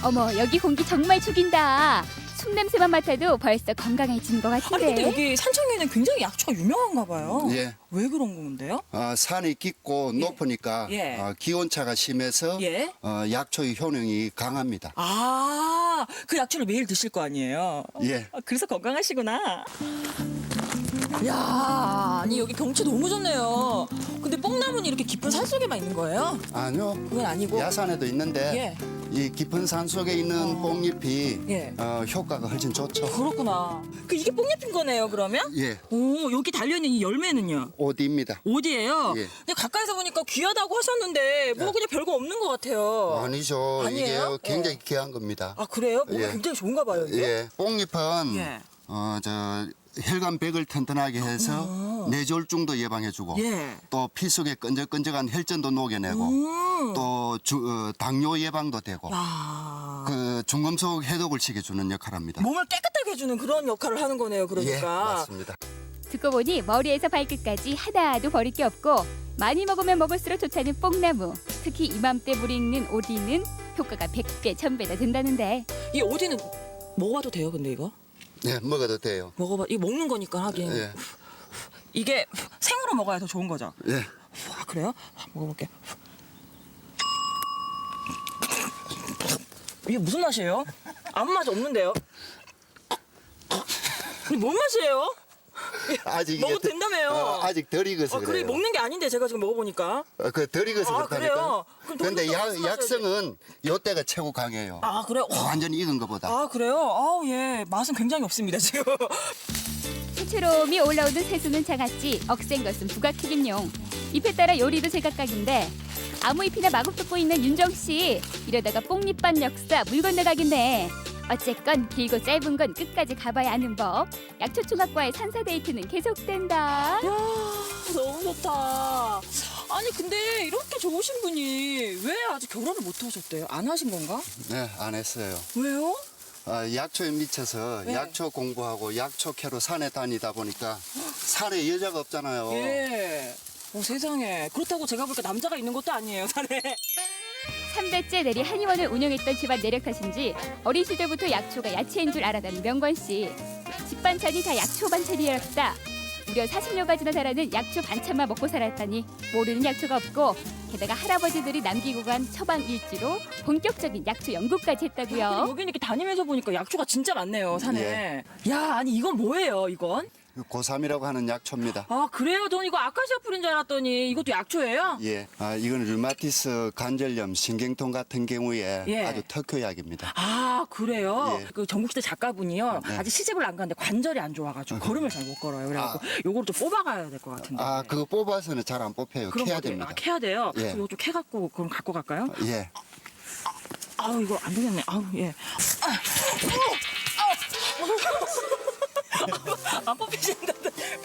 어머, 여기 공기 정말 죽인다. 숨 냄새만 맡아도 벌써 건강해지는 것 같은데. 아니 근데 여기 산청에는 굉장히 약초가 유명한가 봐요. 예. 왜 그런 건데요? 산이 깊고 높으니까 예. 기온차가 심해서 예. 약초의 효능이 강합니다. 아, 그 약초를 매일 드실 거 아니에요? 예. 그래서 건강하시구나. 야, 아니 여기 경치 너무 좋네요. 근데 뽕나무는 이렇게 깊은 산 속에만 있는 거예요? 아니요. 그건 아니고. 야산에도 있는데 이 깊은 산 속에 있는 뽕잎이 예. 효과가 훨씬 좋죠. 그렇구나. 이게 뽕잎인 거네요, 그러면? 예. 오, 여기 달려있는 이 열매는요? 오디입니다. 어디예요? 예. 근데 가까이서 보니까 귀하다고 하셨는데 뭐 그냥 별거 없는 것 같아요. 아니죠. 아니에요? 이게 굉장히 귀한 겁니다. 아, 그래요? 뭐가 예. 굉장히 좋은가 봐요, 이게? 예. 뽕잎은 예. 혈관백을 튼튼하게 해서 뇌졸중도 예방해주고 예. 또 피 속에 끈적끈적한 혈전도 녹여내고 또 당뇨 예방도 되고 그 중금속 해독을 시켜주는 역할을 합니다. 몸을 깨끗하게 해주는 그런 역할을 하는 거네요, 그러니까. 예, 맞습니다. 듣고 보니 머리에서 발끝까지 하나도 버릴 게 없고 많이 먹으면 먹을수록 좋다는 뽕나무. 특히 이맘때 물이 익는 오디는 효과가 100배, 1000배나 된다는데. 이 오디는 먹어봐도 돼요, 근데 이거? 네, 먹어도 돼요. 먹어봐. 이거 먹는 거니까 하긴. 예. 이게 생으로 먹어야 더 좋은 거죠? 예. 아, 그래요? 먹어볼게. 이게 무슨 맛이에요? 아무 맛이 없는데요? 이게 뭔 맛이에요? 아직 먹어도 이게 된다며요. 아직 덜 익어서 그래 그래요. 먹는 게 아닌데 제가 지금 먹어보니까. 덜 익어서 아, 그렇다니까. 그래요? 그럼 근데 더 익어서 약성은 요때가 최고 강해요. 아, 그래요? 완전히 익은 것보다. 아, 그래요? 아우, 예. 맛은 굉장히 없습니다, 지금. 새초롬이 올라오던 새수는 작았지 억센 것은 부각튀김용. 잎에 따라 요리도 제각각인데 아무 잎이나 마구 뜯고 있는 윤정 씨. 이러다가 뽕잎반 역사 물 건너가겠네. 어쨌건 길고 짧은 건 끝까지 가봐야 아는 법. 약초총각과의 산사 데이트는 계속된다. 이야, 너무 좋다. 아니, 근데 이렇게 좋으신 분이 왜 아직 결혼을 못 하셨대요? 안 하신 건가? 네, 안 했어요. 왜요? 약초에 미쳐서 네. 약초 공부하고 약초 캐로 산에 다니다 보니까 산에 여자가 없잖아요. 예. 세상에. 그렇다고 제가 보니까 남자가 있는 것도 아니에요, 산에. 3대째 내리 한의원을 운영했던 집안 내력 탓인지 어린 시절부터 약초가 야채인 줄 알아다는 명권 씨. 집 반찬이 다 약초 반찬이었다. 무려 40년가 지나 살아는 약초 반찬만 먹고 살았다니 모르는 약초가 없고 게다가 할아버지들이 남기고 간 처방 일지로 본격적인 약초 연구까지 했다고요. 여기 이렇게 다니면서 보니까 약초가 진짜 많네요, 산에. 야, 아니 이건 뭐예요, 이건? 고삼이라고 하는 약초입니다. 아, 그래요? 저는 이거 아카시아 풀인 줄 알았더니 이것도 약초예요? 예, 이건 류마티스, 관절염, 신경통 같은 경우에 예. 아주 특효약입니다. 아, 그래요? 예. 그 전국시대 작가분이요. 네. 아직 시집을 안 갔는데 관절이 안 좋아가지고 걸음을 잘 못 걸어요. 그래갖고 요거를 좀 뽑아가야 될 것 같은데. 그거 뽑아서는 잘 안 뽑혀요. 그럼 캐야 어떻게- 됩니다. 캐야 돼요? 예. 이거 좀 캐갖고 그럼 갖고 갈까요? 예. 아우, 이거 안 되겠네. 아우, 예. 안 뽑히시는데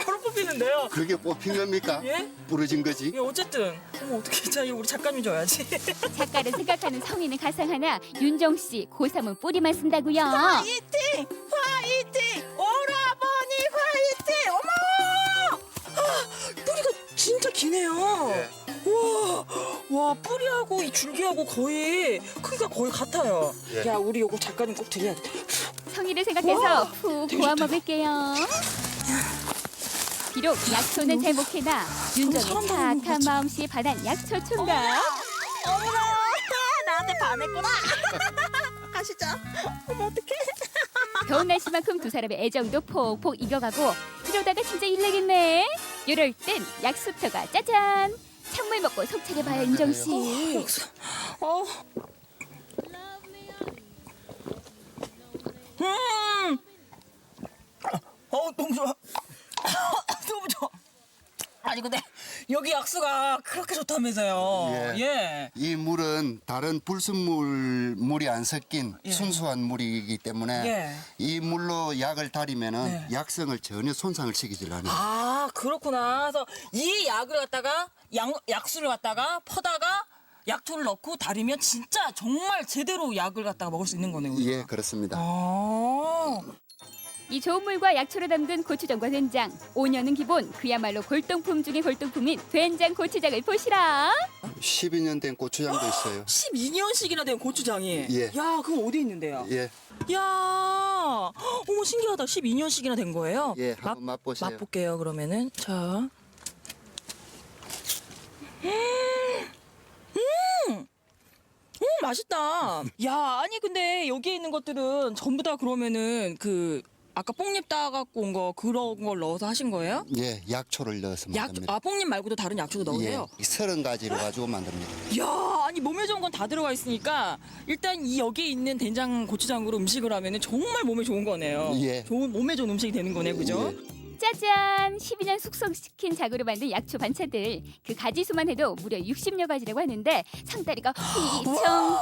바로 뽑히는데요. 그게 뽑힌 겁니까? 예? 부러진 거지? 예, 어쨌든 어머 어떻게 자 우리 작가님 줘야지. 작가를 생각하는 성인은 가상 하나. 윤정 씨 고3은 뿌리만 쓴다고요. 화이팅! 화이팅! 오라버니 화이팅! 어머! 뿌리가 진짜 기네요. 와, 뿌리하고 이 줄기하고 거의 크기가 거의 같아요. 예. 야, 우리 요거 작가님 꼭 드려야 돼. 성의를 생각해서 와, 푹 되게 고아 좋다. 먹을게요. 비록 약초는 잘 못 캐나 윤정의 착한 마음씨에 반한 약초 총각. 어머나, 나한테 반했구나. 가시죠. 어머, 어떡해. 더운 날씨만큼 두 사람의 애정도 폭폭 익어가고 이러다가 진짜 일내겠네. 이럴 땐 약수터가 짜잔. 찬물 먹고 속 차려봐요, 윤정 씨. 너무 좋아. 너무 좋아. 아니 근데 여기 약수가 그렇게 좋다면서요. 예. 이 물은 다른 불순물이 안 섞인 순수한 물이기 때문에 예. 이 물로 약을 달이면은 네. 약성을 전혀 손상을 시키질 않아요. 아, 그렇구나. 그래서 이 약을 갖다가 약수를 갖다가 퍼다가 약초를 넣고 달이면 진짜 정말 제대로 약을 갖다가 먹을 수 있는 거네요. 우리가. 예, 그렇습니다. 이 좋은 물과 약초를 담근 고추장과 된장. 5년은 기본. 그야말로 골동품 중의 골동품인 된장 고추장을 보시라. 12년 된 고추장도 있어요. 12년씩이나 된 고추장이. 예. 야, 그거 어디 있는데요? 예, 야, 어머 신기하다. 12년씩이나 된 거예요? 예, 한번 맛보세요. 맛볼게요. 그러면은 자. 맛있다. 야, 아니 근데 여기에 있는 것들은 전부 다 그러면은 그 아까 뽕잎 따갖고 온 거 그런 걸 넣어서 하신 거예요? 예, 약초를 넣어서 만듭니다. 뽕잎 말고도 다른 약초도 넣으세요? 예, 30가지를 가지고 만듭니다. 야, 아니 몸에 좋은 건 다 들어가 있으니까 일단 이 여기에 있는 된장 고추장으로 음식을 하면은 정말 몸에 좋은 거네요. 예. 몸에 좋은 음식이 되는 거네, 그죠? 짜잔! 12년 숙성시킨 작으로 만든 약초 반찬들. 그 가지수만 해도 무려 60여 가지라고 하는데 상다리가 휘청.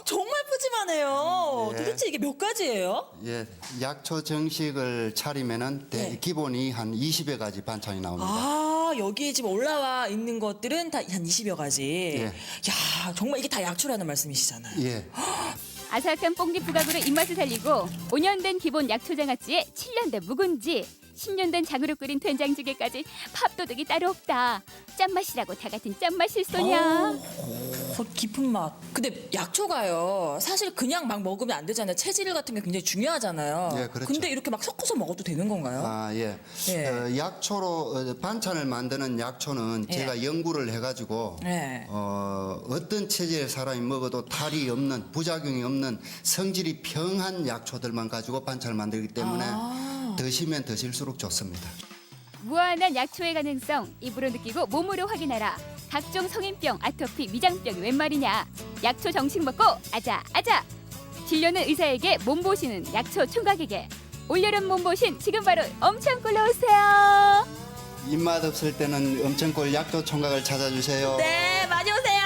정말 푸짐하네요. 예. 도대체 이게 몇 가지예요? 예, 약초 정식을 차리면은 기본이 한 20여 가지 반찬이 나옵니다. 아, 여기에 지금 올라와 있는 것들은 다 한 20여 가지. 예. 야, 정말 이게 다 약초라는 말씀이시잖아요. 예. 아삭한 뽕잎 부각으로 입맛을 살리고 5년 된 기본 약초장아찌에 7년 된 묵은지. 10년 된 장으로 끓인 된장찌개까지 밥도둑이 따로 없다. 짠맛이라고 다 같은 짠맛일 소냐. 깊은 맛. 근데 약초가요. 사실 그냥 막 먹으면 안 되잖아요. 체질 같은 게 굉장히 중요하잖아요. 예, 그렇죠. 근데 이렇게 막 섞어서 먹어도 되는 건가요? 아, 예. 예. 약초로 반찬을 만드는 약초는 예. 제가 연구를 해가지고 예. 어떤 체질의 사람이 먹어도 탈이 없는 부작용이 없는 성질이 평한 약초들만 가지고 반찬을 만들기 때문에 드시면 드실수록 좋습니다. 무한한 약초의 가능성 입으로 느끼고 몸으로 확인하라. 각종 성인병, 아토피, 위장병이 웬 말이냐. 약초 정식 먹고 아자 아자. 진료는 의사에게, 몸보신은 약초 총각에게. 올여름 몸보신 지금 바로 엄청꿀로 오세요. 입맛 없을 때는 엄청꿀 약초 총각을 찾아주세요. 네, 많이 오세요.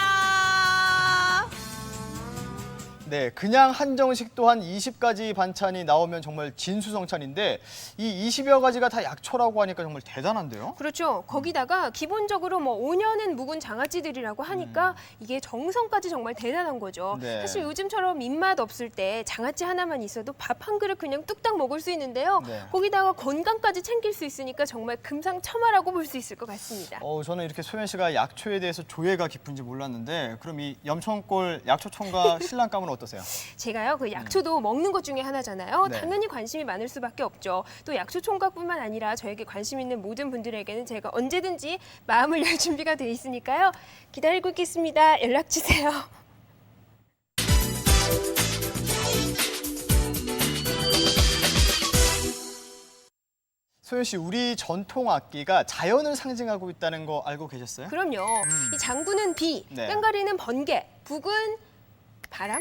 네, 그냥 한정식 또한 20가지 반찬이 나오면 정말 진수성찬인데 이 20여 가지가 다 약초라고 하니까 정말 대단한데요? 그렇죠. 거기다가 기본적으로 뭐 5년은 묵은 장아찌들이라고 하니까 이게 정성까지 정말 대단한 거죠. 네. 사실 요즘처럼 입맛 없을 때 장아찌 하나만 있어도 밥 한 그릇 그냥 뚝딱 먹을 수 있는데요. 네. 거기다가 건강까지 챙길 수 있으니까 정말 금상첨화라고 볼 수 있을 것 같습니다. 저는 이렇게 소연 씨가 약초에 대해서 조예가 깊은지 몰랐는데 그럼 이 염천골 약초 총각 신랑감은 어떠세요? 제가요, 그 약초도 먹는 것 중에 하나잖아요. 네. 당연히 관심이 많을 수밖에 없죠. 또 약초 총각뿐만 아니라 저에게 관심 있는 모든 분들에게는 제가 언제든지 마음을 열 준비가 돼 있으니까요. 기다리고 있겠습니다. 연락 주세요. 소연 씨, 우리 전통 악기가 자연을 상징하고 있다는 거 알고 계셨어요? 그럼요. 이 장구는 비, 네. 깡가리는 번개, 북은 바람,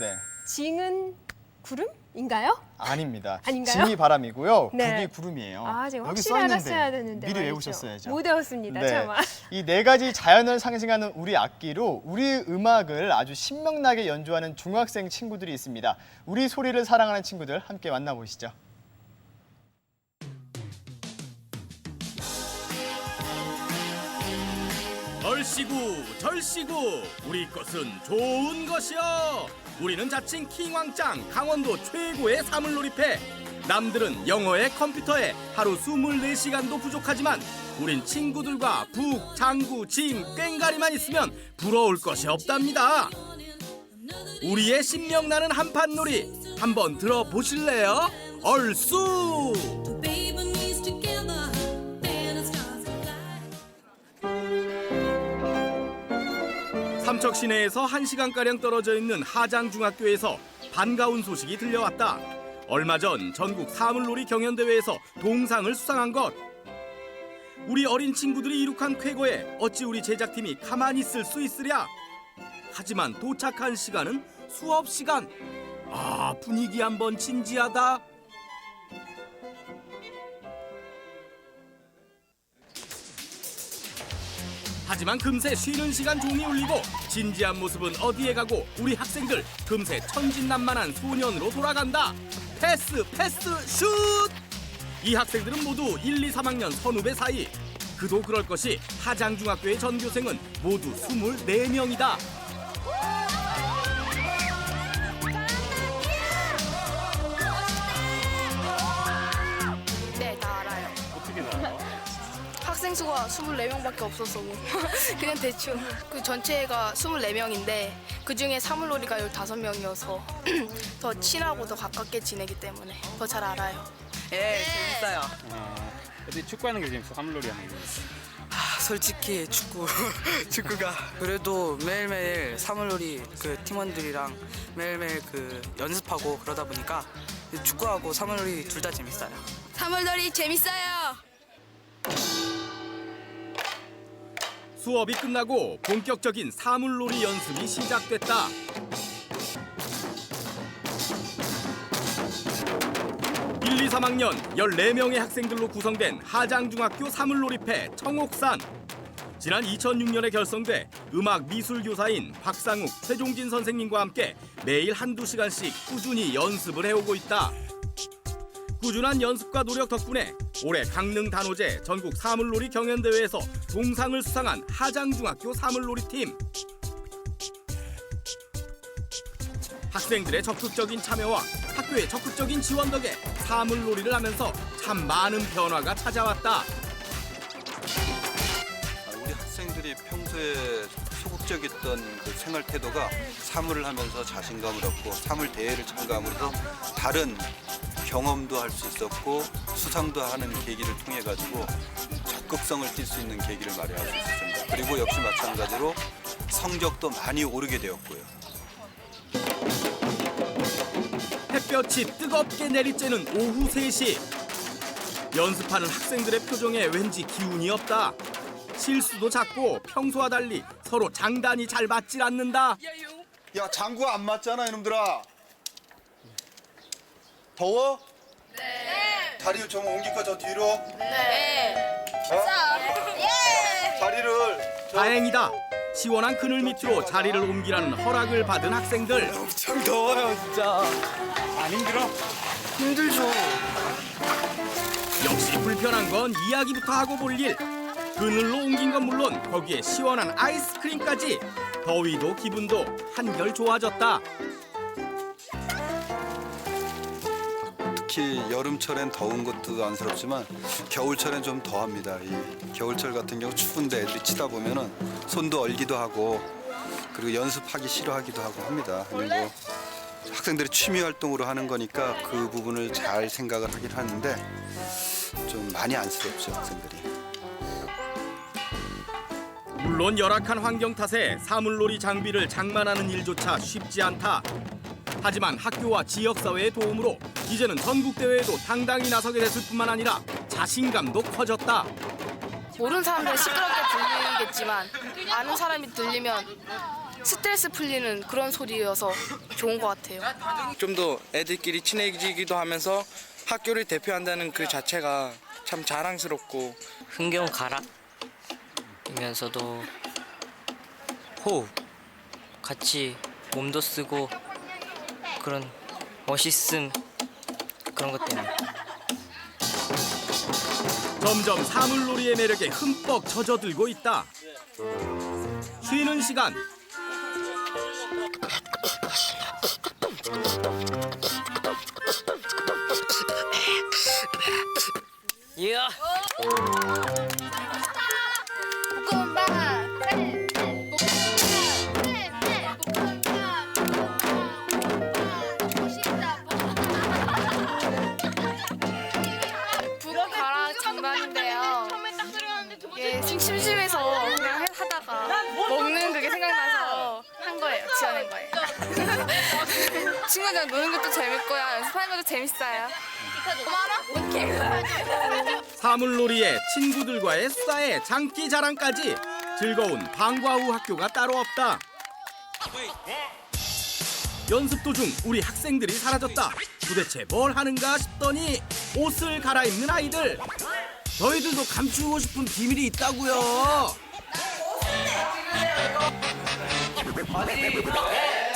네. 징은 구름인가요? 아닙니다. 아닌가요? 징이 바람이고요. 네. 북이 구름이에요. 아, 제가 여기 확실히 써 있는데 알았어야 되는데 미리 말이죠. 외우셨어야죠. 못 외웠습니다, 네. 차마. 이 네 가지 자연을 상징하는 우리 악기로 우리 음악을 아주 신명나게 연주하는 중학생 친구들이 있습니다. 우리 소리를 사랑하는 친구들 함께 만나보시죠. 얼씨구 절씨구 우리 것은 좋은 것이여. 우리는 자칭 킹왕짱 강원도 최고의 사물놀이패. 남들은 영어에 컴퓨터에 하루 24시간도 부족하지만 우린 친구들과 북, 장구, 징, 꽹가리만 있으면 부러울 것이 없답니다. 우리의 신명나는 한판놀이 한번 들어보실래요? 얼쑤! 삼척 시내에서 1시간가량 떨어져 있는 하장중학교에서 반가운 소식이 들려왔다. 얼마 전 전국 사물놀이 경연대회에서 동상을 수상한 것. 우리 어린 친구들이 이룩한 쾌거에 어찌 우리 제작팀이 가만히 있을 수 있으랴. 하지만 도착한 시간은 수업 시간. 분위기 한번 진지하다. 하지만 금세 쉬는 시간 종이 울리고 진지한 모습은 어디에 가고 우리 학생들 금세 천진난만한 소년으로 돌아간다. 패스 슛! 이 학생들은 모두 1, 2, 3학년 선후배 사이. 그도 그럴 것이 하장중학교의 전교생은 모두 24명이다. 네, 다 알아요. 어떻게 나와요? 학생 수가 24명밖에 없어서 그냥 대충 그 전체가 24명인데 그중에 사물놀이가 15명이어서 더 친하고 더 가깝게 지내기 때문에 더 잘 알아요. 예, 재밌어요. 근데 축구하는 게 재밌어, 사물놀이 하는 게. 솔직히 축구가 그래도 매일매일 사물놀이 그 팀원들이랑 매일매일 그 연습하고 그러다 보니까 축구하고 사물놀이 둘 다 재밌어요. 사물놀이 재밌어요. 수업이 끝나고 본격적인 사물놀이 연습이 시작됐다. 일, 2, 3학년 14명의 학생들로 구성된 하장중학교 사물놀이패 청옥산. 지난 2006년에 결성돼 음악 미술 교사인 박상욱, 최종진 선생님과 함께 매일 한두 시간씩 꾸준히 연습을 해오고 있다. 꾸준한 연습과 노력 덕분에 올해 강릉 단오제 전국 사물놀이 경연대회에서 동상을 수상한 하장중학교 사물놀이팀. 학생들의 적극적인 참여와 학교의 적극적인 지원 덕에 사물놀이를 하면서 참 많은 변화가 찾아왔다. 우리 학생들이 평소에 소극적이었던 그 생활 태도가 사물을 하면서 자신감을 얻고 사물 대회를 참가함으로써 다른 경험도 할 수 있었고 수상도 하는 계기를 통해 가지고 적극성을 띌 수 있는 계기를 마련할 수 있었습니다. 그리고 역시 마찬가지로 성적도 많이 오르게 되었고요. 햇볕이 뜨겁게 내리쬐는 오후 3시. 연습하는 학생들의 표정에 왠지 기운이 없다. 실수도 작고 평소와 달리 서로 장단이 잘 맞질 않는다. 야, 장구가 안 맞잖아, 이놈들아. 더워? 네. 다리 좀 옮길까, 저 뒤로? 네. 다리를. 다행이다. 시원한 그늘 밑으로 자리를 옮기라는 허락을 받은 학생들. 엄청 더워요, 진짜. 안 힘들어? 힘들죠. 역시 불편한 건 이야기부터 하고 볼 일. 그늘로 옮긴 건 물론 거기에 시원한 아이스크림까지. 더위도 기분도 한결 좋아졌다. 특히 여름철엔 더운 것도 안쓰럽지만 겨울철엔 좀 더합니다. 이 겨울철 같은 경우 추운데 애들이 치다 보면은 손도 얼기도 하고 그리고 연습하기 싫어하기도 하고 합니다. 그리고 학생들이 취미 활동으로 하는 거니까 그 부분을 잘 생각을 하긴 하는데 좀 많이 안쓰럽죠, 학생들이. 물론 열악한 환경 탓에 사물놀이 장비를 장만하는 일조차 쉽지 않다. 하지만 학교와 지역사회의 도움으로 이제는 전국대회에도 당당히 나서게 됐을 뿐만 아니라 자신감도 커졌다. 모르는 사람들은 시끄럽게 들리겠지만 아는 사람이 들리면 스트레스 풀리는 그런 소리여서 좋은 것 같아요. 좀 더 애들끼리 친해지기도 하면서 학교를 대표한다는 그 자체가 참 자랑스럽고 흥겨운 가락이면서도 호흡 같이 몸도 쓰고 그런 멋있음 그런 것 때문에 점점 사물놀이의 매력에 흠뻑 젖어들고 있다. 쉬는 시간. 이야. 북가락 장난인데요. 예, 심심해서 그냥 하다가 먹는 그게 생각나서 한 거예요. 지어낸 거예요. 친구들이랑 노는 것도 재밌고요. 연습하는 것도 재밌어요. 사물놀이에 친구들과의 수다에 장기 자랑까지 즐거운 방과 후 학교가 따로 없다. 연습 도중 우리 학생들이 사라졌다. 도대체 뭘 하는가 싶더니 옷을 갈아입는 아이들. 저희들도 감추고 싶은 비밀이 있다고요.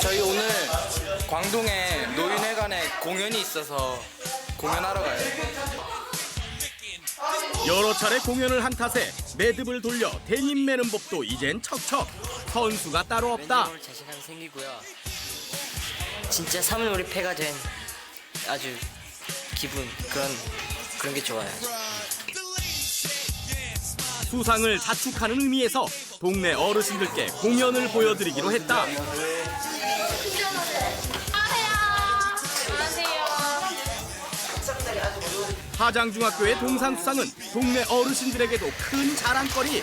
저희 오늘 광동에 노인회관에 공연이 있어서 공연하러 가요. 여러 차례 공연을 한 탓에 매듭을 돌려 데님 매는 법도 이젠 척척. 선수가 따로 없다. 자신감이 생기고요. 진짜 사물놀이 패가 된 아주 기분 그런 게 좋아요. 수상을 자축하는 의미에서 동네 어르신들께 공연을 보여드리기로 했다. 하장중학교의 동상 수상은 동네 어르신들에게도 큰 자랑거리.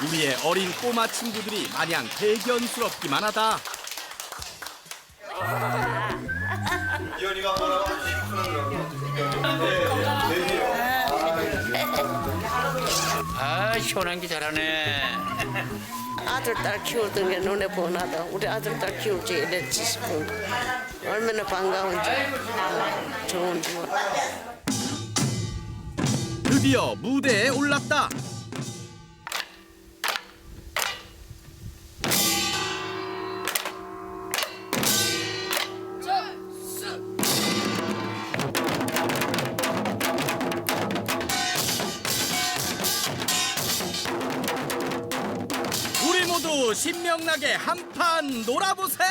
우리의 어린 꼬마 친구들이 마냥 대견스럽기만 하다. 이현이가 뭐라고 아, 시원한 게 잘하네. 아들, 딸 키우던 게 눈에 보나다. 우리 아들, 딸 키울지 이랬지 싶은 거. 얼마나 반가운지. 좋은 거. 드디어 무대에 올랐다. 우리 모두 신명나게 한판 놀아보세!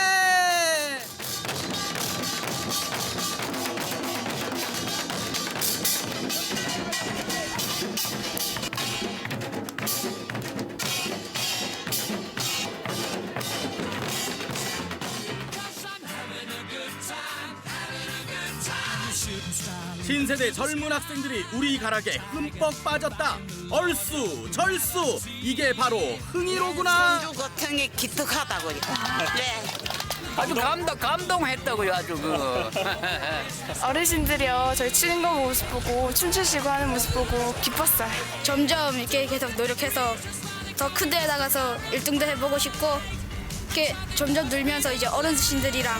신세대 젊은 학생들이 우리 가락에 흠뻑 빠졌다. 얼쑤 절쑤 이게 바로 흥이로구나. 손주 고통이 기특하다고요. 네. 아주 감동했다고요. 아주 어르신들이요 저희 추는 거 모습 보고 춤추시고 하는 모습 보고 기뻤어요. 점점 이렇게 계속 노력해서 더 큰 데에 나가서 1등도 해보고 싶고 이렇게 점점 늘면서 이제 어르신들이랑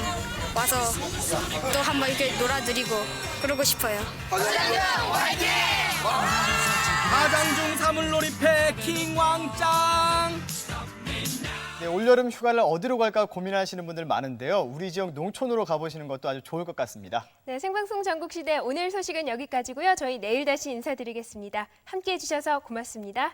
와서 또 한번 이렇게 놀아드리고 그러고 싶어요. 하장중 사물놀이패 킹왕짱. 네, 올여름 휴가를 어디로 갈까 고민하시는 분들 많은데요. 우리 지역 농촌으로 가보시는 것도 아주 좋을 것 같습니다. 네, 생방송 전국시대 오늘 소식은 여기까지고요. 저희 내일 다시 인사드리겠습니다. 함께해 주셔서 고맙습니다.